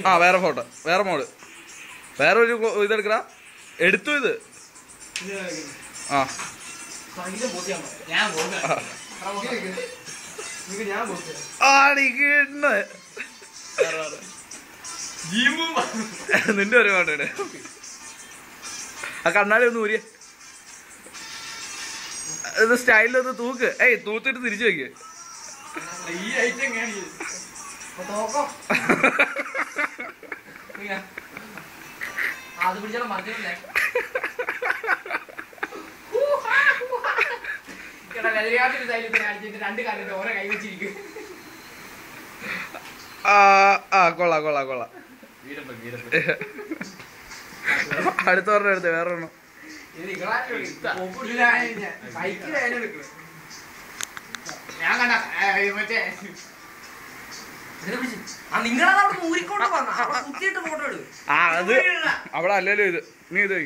ആ വേറെ ഫോട്ടോ, വേറെ മോഡ്, വേറെ ഒരു ഇതെടുക്കടാ. എടുത്തു ഇത്. ആ നിന്റെ ഒരു പാട്ടാണ്. ആ കണ്ണാടി ഒന്ന് ഊരിയ ഇത് സ്റ്റൈലൊന്ന് തൂക്ക്. ഏയ് തൂത്തിട്ട് തിരിച്ചു വെക്ക്. അത് പിടിച്ചാൽ മതിയല്ലേ രണ്ട് കാലിട്ട് ഓരോ കൈ വെച്ചിരിക്കും. കൊള്ളാം കൊള്ളാം കൊള്ളാം. അടുത്ത പറഞ്ഞ എടുത്ത് വേറെ ഒരെണ്ണം. ഞാൻ കണ്ട മറ്റേ നിങ്ങളത് അവിടെ ഊരിക്കൊണ്ട് വന്ന കുത്തിയിട്ട് ഫോട്ടോ എടുക്കും. അത് അവിടെ അല്ലല്ലോ ഇത്. നീ ഇത്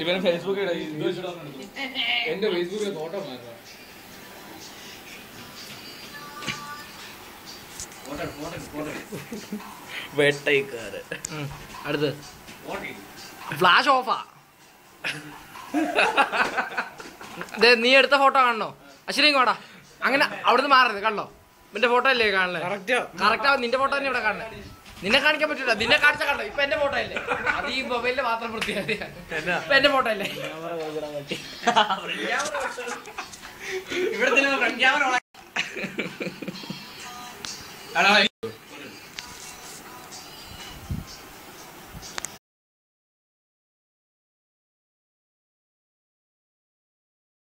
ഇവന് ഫേസ്ബുക്ക് എന്റെ ഫേസ്ബുക്കിലെ ഫോട്ടോ മാറ്റാം. വേട്ടയ്ക്കാര് അടുത്ത് ഫ്ലാഷ് ഓഫാ. നീ എടുത്ത ഫോട്ടോ കാണണോ? അശ്വിനിക്ക് വേടാ അങ്ങനെ അവിടുന്ന് മാറരുത്. കണ്ടോ നിന്റെ ഫോട്ടോ അല്ലേ കാണണേ? കറക്റ്റ് ആവും. നിന്റെ ഫോട്ടോ തന്നെ ഇവിടെ കാണണേ. നിന്നെ കാണിക്കാൻ പറ്റൂല. നിന്നെ കാണിച്ച കണ്ടോ? ഇപ്പൊ എന്റെ ഫോട്ടോ അല്ലേ? അത് ഈ മൊബൈലില് മാത്രം വൃത്തിയാണ്. ഇപ്പൊ എന്റെ ഫോട്ടോ അല്ലേ? ഇവിടെ